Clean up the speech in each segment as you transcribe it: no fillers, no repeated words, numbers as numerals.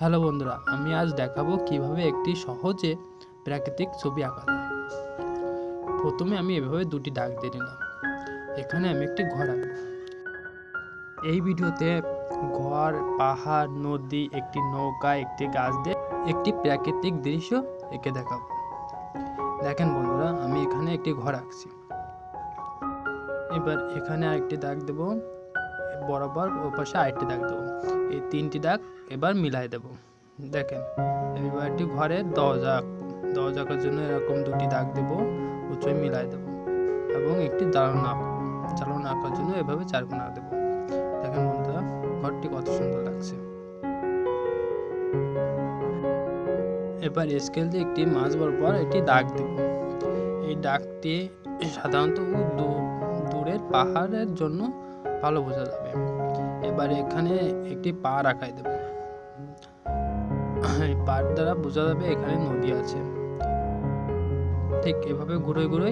Hello বন্ধুরা, আমি আজ দেখাবো কিভাবে একটি সহজে প্রাকৃতিক ছবি আঁকা যায়। প্রথমে আমি এভাবে দুটি দাগ দিয়ে নিলাম। এখানে আমি একটি ঘর আঁকবো। এই ভিডিওতে ঘর, পাহাড়, নদী, একটি নৌকা, একটি গাছ দিয়ে একটি প্রাকৃতিক দৃশ্য এঁকে দেখাবো। দেখেন বন্ধুরা, আমি এখানে একটি ঘর আঁকছি। এবার এখানে আরেকটি দাগ দেবো, বরাবর ও পাশে আরেকটি দাগ দেবো। এই তিনটি দাগ এবার মিলাই দেবো। দেখেন, এবার একটি ঘরের দরজা আঁকবো। দরজা আঁকার জন্য এরকম দুটি দাগ দেবো, উঁচুয় মিলাই দেবো এবং একটি জানালা আঁকবো। জানালা আঁকার জন্য এভাবে চারকোনা দেবো। দেখেন বন্ধুরা, ঘরটি কত সুন্দর লাগছে। এবার স্কেল দিয়ে একটি মাঝ বরাবর একটি দাগ দেব। এই দাগটি সাধারণত দূরের পাহাড়ের জন্য ভালো বোঝা যাবে। এবার এখানে একটি পা আঁকাই দেব। পার দ্বারা বোঝা যাবে এখানে নদী আছে। ঠিক এভাবে ঘুরে ঘুরে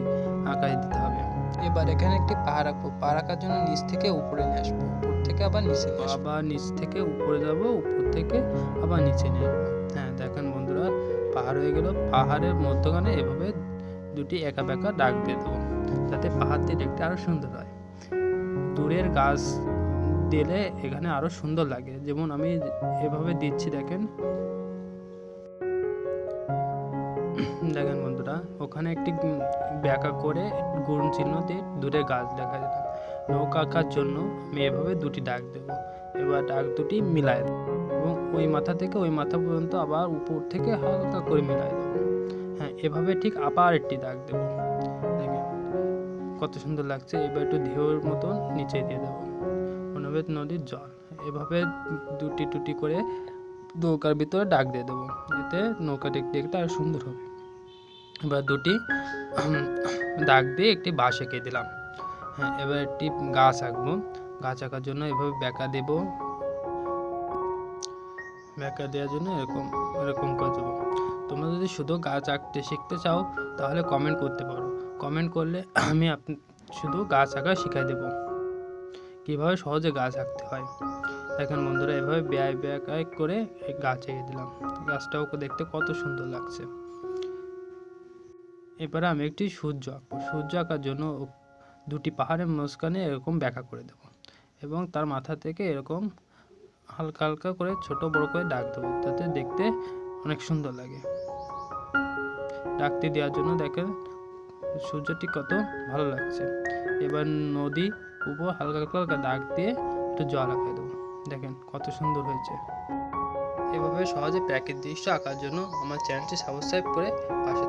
আঁকাই দিতে হবে। এবার এখানে একটি পাহাড় আঁকবো। পাহাড় আঁকার জন্য নিচ থেকে উপরে নিয়ে আসবো, উপর থেকে আবার নিচে নিয়ে আসবো, আবার নিচ থেকে উপরে যাব, উপর থেকে আবার নিচে নিয়ে আসবো। হ্যাঁ, দেখেন বন্ধুরা, পাহাড় হয়ে গেল। পাহাড়ের মধ্যখানে এভাবে দুটি একা বেঁকা দাগ দিয়ে দেবো, যাতে পাহাড়টি দেখতে আরো সুন্দর হয়। দূরের গাছ দিলে এখানে আরো সুন্দর লাগে, যেমন আমি এভাবে দিচ্ছি। দেখেন দেখেন বন্ধুরা, ওখানে একটি ব্যাকা করে গুণ চিহ্ন দিয়ে দূরে গাছ দেখা যেত। নৌকা আঁকার জন্য আমি এভাবে দুটি দাগ দেব। এবার দাগ দুটি মিলাই দেব এবং ওই মাথা থেকে ওই মাথা পর্যন্ত আবার উপর থেকে হালকা করে মিলাই দেব। হ্যাঁ, এভাবে ঠিক আবার একটি দাগ দেব। দেখেন কত সুন্দর লাগছে। এবার একটু ঢেউর মতন নিচে দিয়ে দেবো, মনে হবে নদীর জল। এভাবে দুটি টুটি করে নৌকার ভিতরে দাগ দিয়ে দেবো, এতে নৌকা দেখতে আরো সুন্দর হবে। এবার দুটি দাগ দিয়ে একটি বাঁশ এঁকে দিলাম। হ্যাঁ, এবার একটি গাছ আঁকবো। গাছ আঁকার জন্য এভাবে বেঁকা দেব। বেঁকা দেওয়ার জন্য এরকম এরকম করে দেবো। তোমরা যদি শুধু গাছ আঁকতে শিখতে চাও তাহলে কমেন্ট করতে পারো। কমেন্ট করলে আমি শুধু গাছ আঁকা শিখাই দেবো, কীভাবে সহজে গাছ আঁকতে হয়। দেখেন বন্ধুরা, এভাবে বেঁকা করে গাছ এঁকে দিলাম। গাছটাও দেখতে কত সুন্দর লাগছে। এবারে আমি একটি সূর্য আঁকবো। সূর্য আঁকার জন্য দুটি পাহাড়ের মাঝখানে এরকম ব্যাকা করে দেব এবং তার মাথা থেকে এরকম হালকা হালকা করে ছোট বড় করে দাগ দেবো, যাতে দেখতে অনেক সুন্দর লাগে। দাগটি দেওয়ার জন্য দেখেন সূর্যটি কত ভালো লাগছে। এবার নদী উপর হালকা হালকা দাগ দিয়ে একটু জল আঁকাই দেবো। দেখেন কত সুন্দর হয়েছে। এভাবে সহজে প্রাকৃতিক দৃশ্য আঁকার জন্য আমার চ্যানেলটি সাবস্ক্রাইব করে পাশে